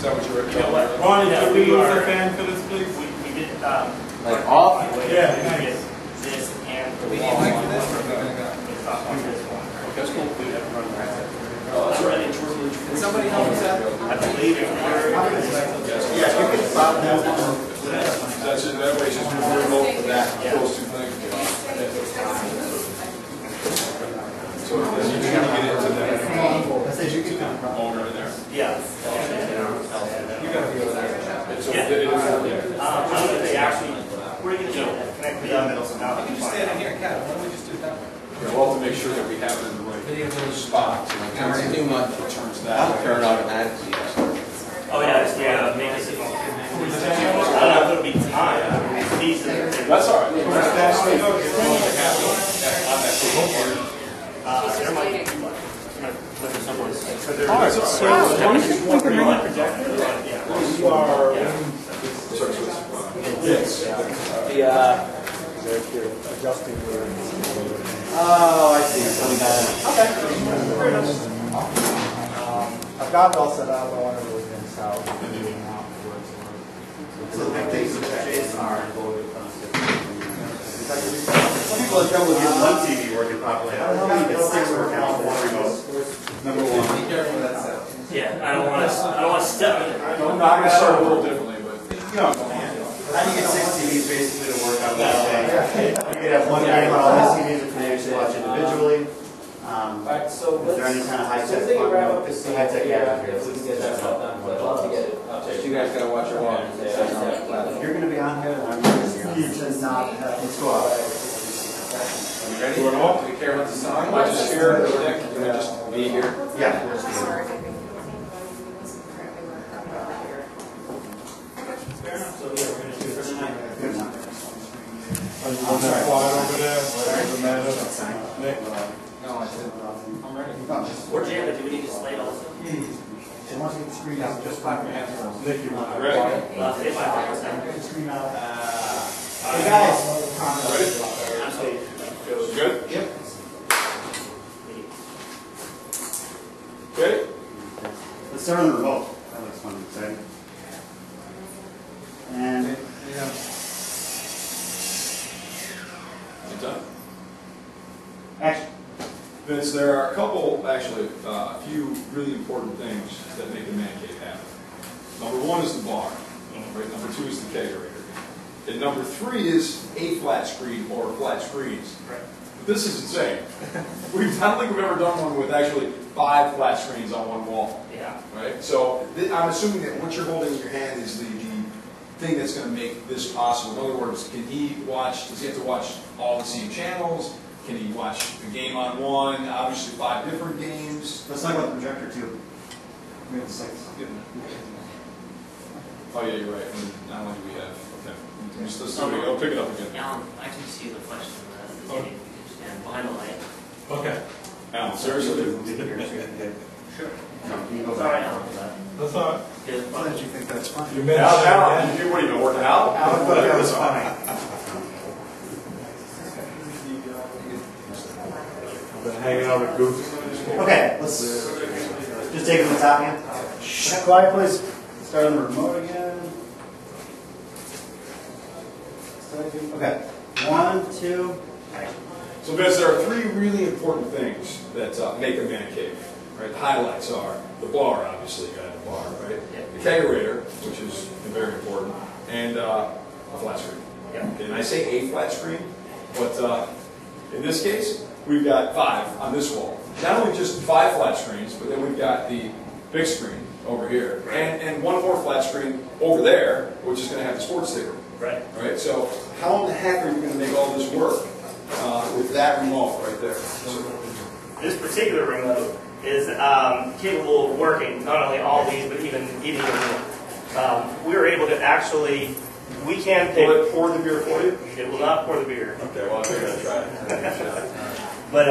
that what you're You know what? Ronnie, No, can we use are- the fan for this, please? We did, Like off? Yeah, we nice. did this and the We need wall mic one. for this, or no? It's not on this one. That's cool. We have run around. Oh, that's right. Can somebody help us out? I believe if we're. Yeah, you can stop that. That's it, that way it's just remote for that, those two things. So then you can get into that owner in there. Yeah. You gotta be over there. It's Yeah. it is. I'm gonna say actually, we're gonna connect the middle somehow. You just stand in here and count. Why don't we just do it that way? Yeah, we'll have to make sure that we have it in the right spot. Never too much. It turns That'll that turn way. automatically. Oh, yeah, make it. I don't know if it'll be time. These are. That's all right. There might be. All right, so why don't you point the mic? You are this. They're adjusting your. Oh, I see. Okay. Very nice. I've got it all set up. I want to really finish out. So the big things with Jason are some people have trouble getting one TV working properly. I don't know if it's 6 working on one remote. Number one. Be careful with that sound. Yeah, I don't want to step in it. I'm going to start a little differently, but. You know, how do you get 6 TVs basically to work on that day? You could have one game on all these TVs if you actually watch individually. Alright, so Is there any kind of high-tech take a wrap up this this high-tech yeah, gadget if we here? can get that stuff done, but I'd love to get it up So you guys gotta watch your walk. If you're going to be on here, then I'm going to not have, let's go out. You ready? Do you care what the song? I just hear it, can I just be here? Yeah, we're just going to. Are you on that quiet over there? Nick? No, I said, I'm ready. Or Janet, do we need to slate also? So once you get the screen out, just clap your hands for us. Nick, you want to? Ready? If I Get the screen out. Hey guys. Ready? Good? Yep. Okay? Let's start on the remote. That looks fun and exciting. And You done? action. Vince, there are a couple, actually, a few really important things that make a man cave happen. Number one is the bar, right? Number two is the kegerator. And number three is a flat screen or flat screens. Right. But this is insane. I don't think we've ever done one with actually 5 flat screens on one wall. Yeah. Right? So I'm assuming that what you're holding in your hand is the thing that's going to make this possible. In other words, can he watch, does he have to watch all the same channels? Can he watch a game on one? Obviously 5 different games. Let's talk about the projector too. We have 6. Oh yeah, you're right. And not only do we have, okay. Let's do it. I'll pick it up again. Alan, I can see the question of the TV. Stand behind the light. Okay. Alan, seriously? Sure. No, you can go Sorry, back. Alan, for that. That's all right. Good. Why don't you think that's funny? You mentioned Alan, it. what are you been working out? Alan thought that was funny. Been hanging out with Goose. Okay, let's just take it from the top again. Shh, quiet please. Start on the remote again. Okay, 1, 2, action. So Vince, there are 3 really important things that make a man cave. Right? The highlights are the bar, obviously, you got the bar, right? Yeah. The kegerator, which is very important, and a flat screen. Yeah. Okay, and I say a flat screen, but in this case, we've got 5 on this wall. Not only just 5 flat screens, but then we've got the big screen over here, and one more flat screen over there, which is going to have the sports sticker. Right. Right. So how in the heck are you going to make all this work with that remote right there? This particular remote is capable of working not only all these, but even more. We were able to actually, we can pick. Will it pour the beer for you? It will not pour the beer. Okay. Well, I'm going to try it. But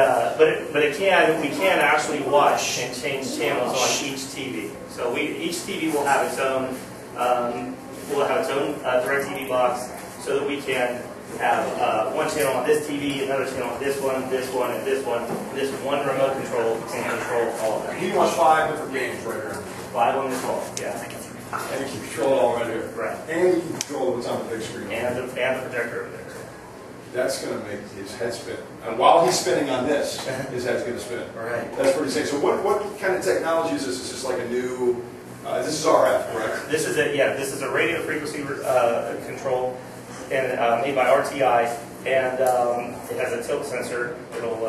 we can actually watch and change channels on each TV. So each TV will have its own DirecTV box, so that we can have one channel on this TV, another channel on this one, and this one. And this one remote control can control all of them. You watch 5 different games right here. 5 on this wall. Yeah. And you can control it all right here. Right. And you can control what's on the big screen. And the projector over there. That's going to make his head spin. And while he's spinning on this, his head's going to spin. Right. That's pretty safe. So what kind of technology is this? Is this like a new, this is RF, correct? This is this is a radio frequency control and made by RTI, and it has a tilt sensor. It'll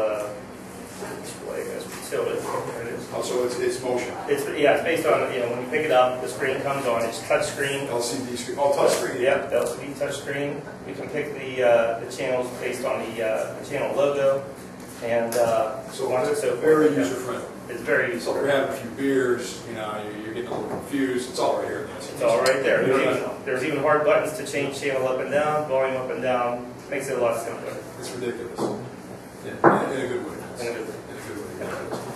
display as we tilt it. There it is. Oh, so it's motion. It's based on when you pick it up, the screen comes on. It's touch screen. LCD screen. Oh, touch screen. Yep, LCD touch screen. We can pick the channels based on the channel logo, and So very user friendly. It's very So user if you're friendly. having a few beers, you're getting a little confused. It's all right here. It's all right there. There's even hard buttons to change channel up and down, volume up and down. Makes it a lot simpler. It's ridiculous. In a good way. In a good way.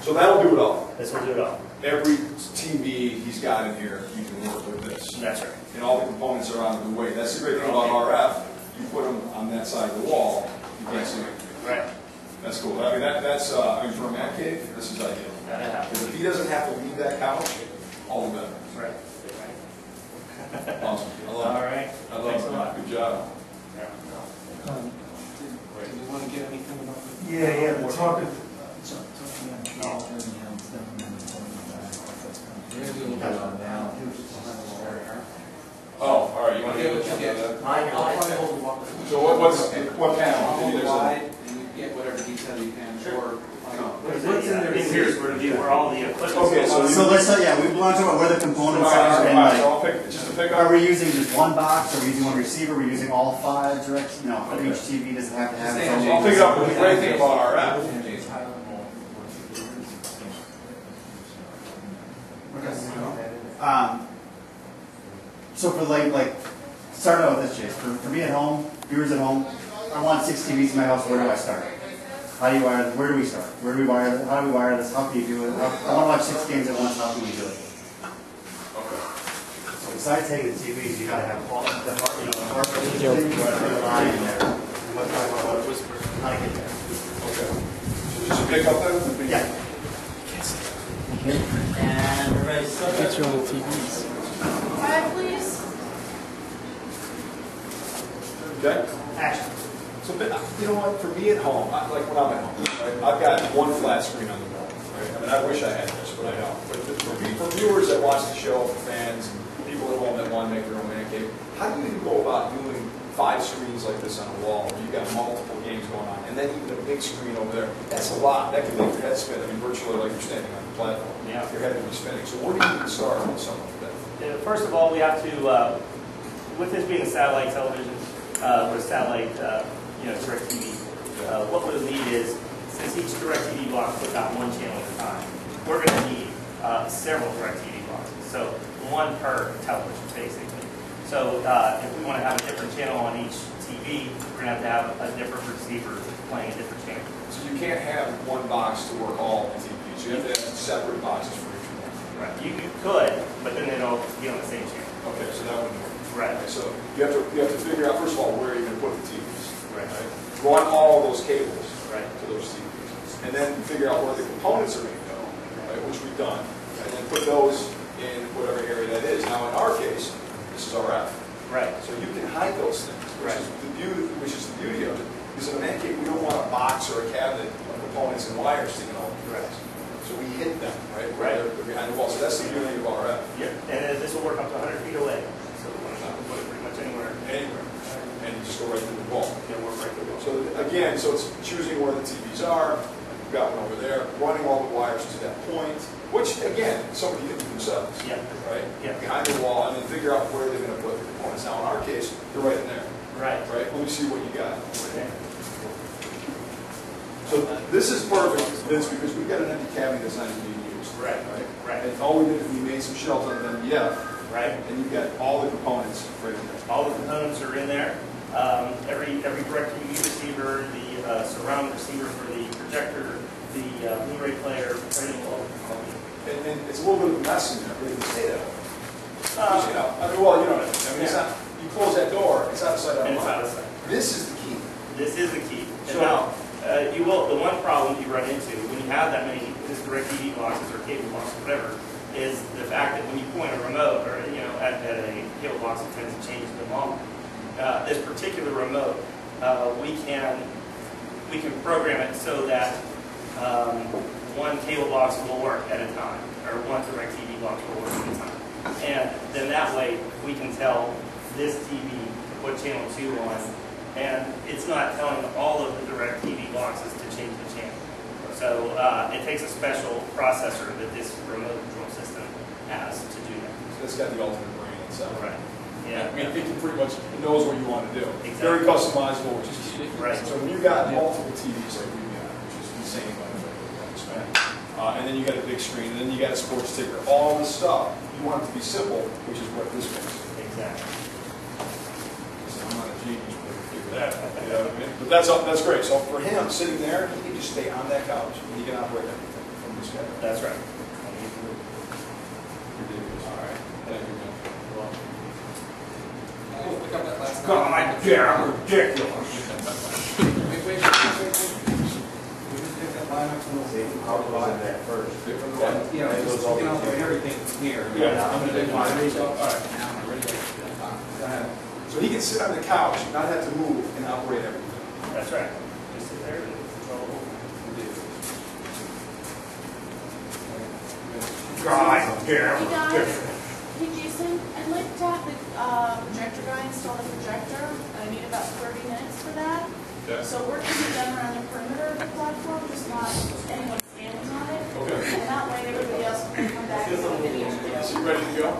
So that'll do it all. This will do it all. Every TV he's got in here, you can work with this. That's right. And all the components are out of the way. That's the great thing about RF. You put them on that side of the wall, you can't see them. Right. That's cool. I mean, that's for a man cave, this is ideal. That happens. Because if he doesn't have to leave that couch, all the better. Right. Awesome. I love All it. right. I love Thanks it. a lot. Good job. Do you want to get anything about the? Yeah, we're talking. Oh, all right. You want to get So what panel? Maybe there's a- Wide, and you get whatever detail you can, or. What's in there? In here is where all the equipment. Okay, so So let's say, we want to talk about where the components are, and so like, I'll pick, just to pick are up. we using just one box, are we using one receiver, are we using all 5 direct, for each TV, does it have to have its own? I'll pick it up with the great thing about RF. So for start out with this, Chase, for me at home, viewers at home, I want 6 TVs in my house, where do I start? How do you wire them? Where do we start? Where do we wire them? How do we wire this? How can you do it? I want to watch 6 games at once, how can we do it? So besides taking the TVs, you gotta have all the line in there. How to get there. Okay. So just pick up then? Yeah. And everybody start. Get you on the TVs. 5, please. Okay. Action. So, you know what, for me at home, like when I'm at home, right, I've got one flat screen on the wall, right? I mean, I wish I had this, but I don't. But for viewers that watch the show, for fans, people at home that want to make their own man cave, how do you even go about doing 5 screens like this on a wall where you've got multiple games going on, and then even a big screen over there? That's a lot. That can make your head spin. I mean, virtually like you're standing on the platform. Yeah. Your head will be spinning. So where do you even start with something like that? First of all, we have to, with this being a satellite television, or a satellite, DirecTV, what we'll need is, since each DirecTV block puts out 1 channel at a time, we're going to need several DirecTV boxes. So 1 per television, basically. So if we want to have a different channel on each TV, we're going to have a different receiver playing a different channel. So you can't have one box to work all the TVs. You have to have separate boxes for each one. Right. You could, but then they'll be on the same channel. Okay, so that wouldn't work. Right. Okay, so you have to figure out, first of all, where you're going to put the TVs. Right. Run all those cables Right. to those TVs. And then figure out where the components are going to go, right, which we've done. And then put those in whatever area that is. Now, in our case, this is RF. Right. So you can hide those things, which is the beauty of it. Because in a man cave, we don't want a box or a cabinet of components and wires sticking all over the place. So we hid them, right? Right. They're behind the wall. So that's the beauty of RF. Yeah. And this will work up to 100 feet away. So we're not going to put it pretty much anywhere. Anywhere. And you just go right through the wall. It'll work right through the wall. So again, so it's choosing where the TVs are. We've got one over there, running all the wires to that point, which again, somebody can do themselves. Yeah. Right? Yeah. Behind the wall, and then figure out where they're going to put the components. Now, in our case, they're right in there. Right. Right? Let me see what you got. Okay. So this is perfect, Vince, because we've got an empty cabinet that's not even being used. Right. Right? Right. And all we did is we made some shelves on an MDF, Right. and you've got all the components right in there. All the components are in there. Every DirecTV receiver, the surround receiver for the projector, the Blu-ray player, everything will all And it's a little bit of a mess in there, but you can say that. Because, you know, I mean, well, you know what I mean. I mean, it's not, you close that door, it's out of sight, out of and it's mind. out of sight. This is the key. This is the key. And So- now, you will. The one problem you run into when you have that many DirecTV boxes or cable boxes, whatever, is the fact that when you point a remote or at a cable box that tends to change them all. This particular remote, we can program it so that one cable box will work at a time, or one DirecTV box will work at a time. And then that way, we can tell this TV to put channel 2 on, and it's not telling all of the DirecTV boxes to change the channel. So it takes a special processor that this remote control system has to do that. So it's got the ultimate brain inside. Right. Yeah, I Yeah. mean, it can pretty much, it knows what you want to do. Exactly. Very customizable, which is key. Right. So when you got multiple TVs like we got, which is insane by the way, and then you got a big screen, and then you got a sports ticker, all this stuff, you want it to be simple, which is what this makes. Exactly. Listen, I'm not a genius, but I can figure that out, you know what I mean? But that's great. So for him, sitting there, he can just stay on that couch, and he can operate everything from this guy. That's right. Ridiculous. All right. Thank you, man. Pick up that last. God damn, ridiculous. Wait. We just pick that line up from the same. How goes in there first? Different Yeah, one. you know, just picking up everything from here. Yeah. I'm gonna do mine. All right. Now I'm ready to Go ahead. So he can sit on the couch, not have to move, and operate everything. That's right. Just sit there and control. God Hey damn. guys, hey Jason, I'd like to have the projector guy install the projector. I need about 30 minutes for that. Okay. So work can be done around the perimeter of the platform, just not anyone standing on it. Okay. And that way everybody else can come back and video. Is he ready to go?